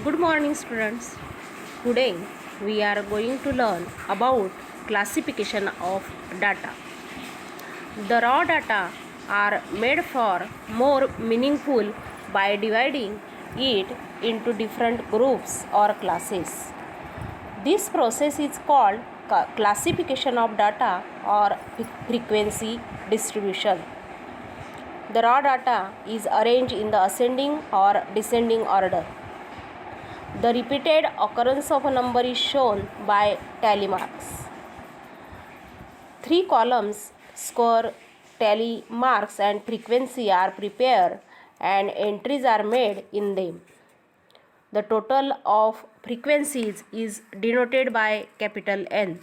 Good morning, students. Today we are going to learn about classification of data. The raw data are made for more meaningful by dividing it into different groups or classes. This process is called classification of data or frequency distribution. The raw data is arranged in the ascending or descending order. The repeated occurrence of a number is shown by tally marks. 3 columns, score, tally marks and frequency are prepared and entries are made in them. The total of frequencies is denoted by capital N.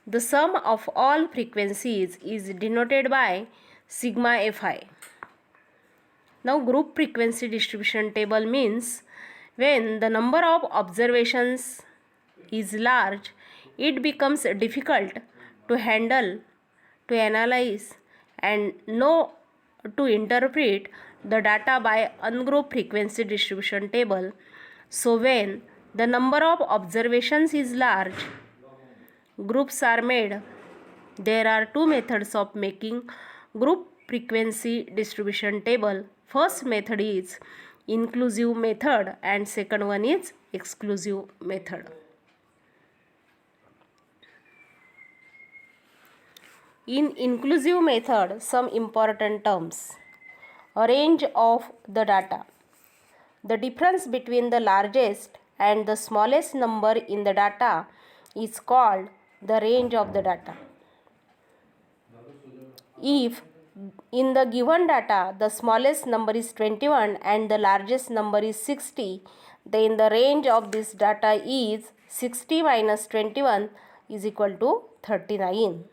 The sum of all frequencies is denoted by sigma Fi. Now group frequency distribution table means when the number of observations is large, it becomes difficult to handle, to analyze, and know to interpret the data by ungroup frequency distribution table. So when the number of observations is large, groups are made. There are two methods of making group frequency distribution table. First method is inclusive method and second one is exclusive method. In inclusive method, some important terms. Range of the data. The difference between the largest and the smallest number in the data is called the range of the data. If in the given data the smallest number is 21 and the largest number is 60, then the range of this data is 60 minus 21 is equal to 39.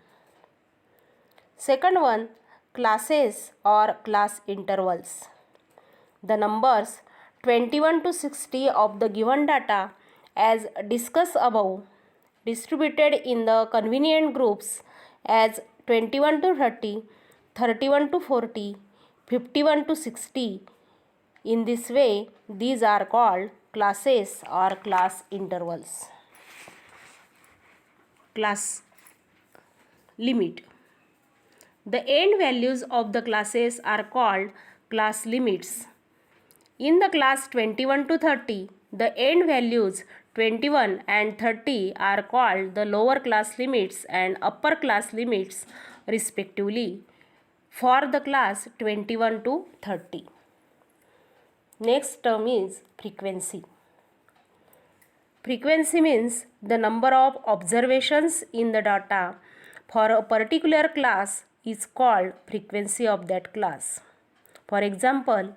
Second one, classes or class intervals. The numbers 21 to 60 of the given data as discussed above distributed in the convenient groups as 21 to 30, 31 to 40, 51 to 60. In this way, these are called classes or class intervals. Class limit. The end values of the classes are called class limits. In the class 21 to 30, the end values 21 and 30 are called the lower class limits and upper class limits respectively for the class 21 to 30. Next term is frequency. Frequency means the number of observations in the data for a particular class is called frequency of that class. For example,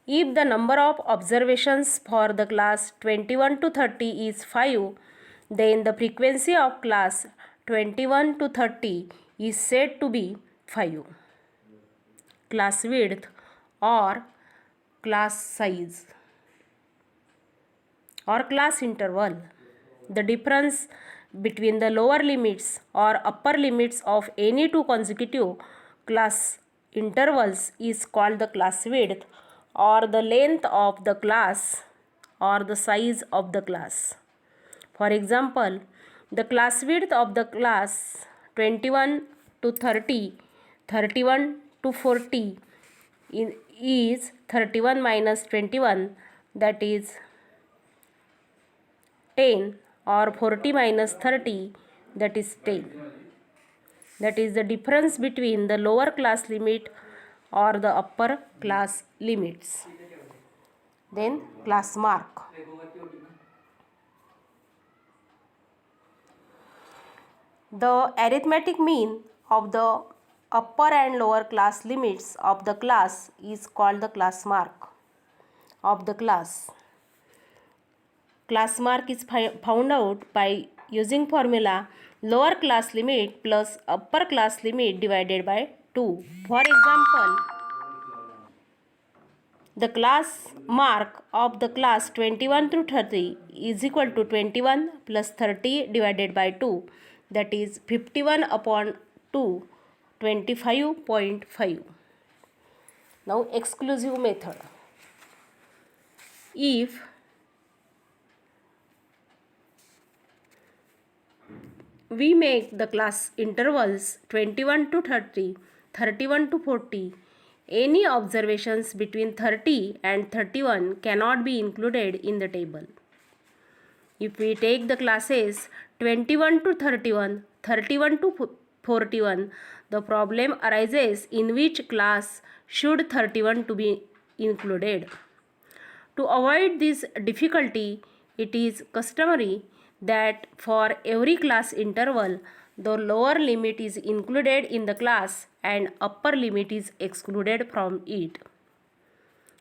if the number of observations for the class 21 to 30 is 5, then the frequency of class 21 to 30 is said to be 5. Class width or class size or class interval. The difference between the lower limits or upper limits of any two consecutive class intervals is called the class width or the length of the class or the size of the class. For example, the class width of the class 21 to 30, 31 to 40 is 31 minus 21, that is 10, or 40 minus 30, that is 10. That is the difference between the lower class limit or the upper class limits. Then class mark. The arithmetic mean of the upper and lower class limits of the class is called the class mark of the class. Class mark is found out by using formula lower class limit plus upper class limit divided by 2. For example, the class mark of the class 21 through 30 is equal to 21 plus 30 divided by 2, that is 51 upon 2, 25.5. Now exclusive method. If we make the class intervals 21 to 30, 31 to 40. Any observations between 30 and 31 cannot be included in the table. If we take the classes 21 to 31, 31 to 41, the problem arises in which class should 31 to be included. To avoid this difficulty, it is customary that for every class interval, the lower limit is included in the class and upper limit is excluded from it.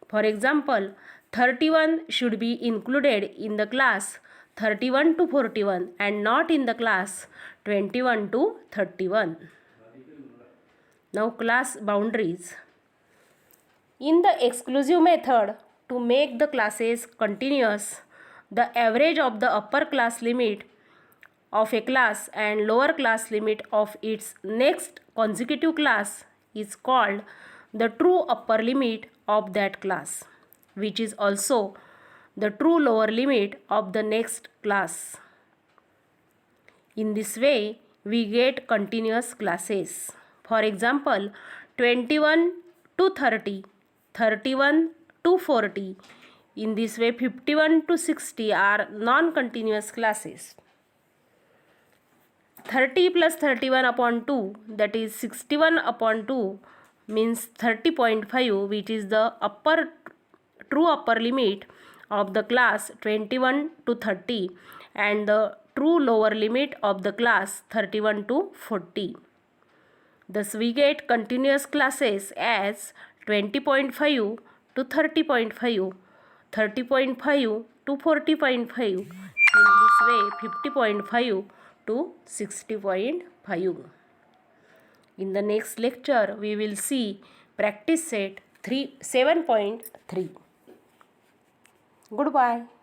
For example, 31 should be included in the class 31 to 41 and not in the class 21 to 31. Now class boundaries. In the exclusive method, to make the classes continuous, the average of the upper class limit of a class and lower class limit of its next consecutive class is called the true upper limit of that class, which is also the true lower limit of the next class. In this way, we get continuous classes. For example, 21 to 30, 31 to 40. In this way, 51 to 60 are non-continuous classes. 30 plus 31 upon 2, that is 61 upon 2, means 30.5, which is the true upper limit of the class 21 to 30 and the true lower limit of the class 31 to 40. Thus we get continuous classes as 20.5 to 30.5, 30.5 to 40.5. In this way 50.5 to 60.5. In the next lecture we will see practice set 7.3. Goodbye.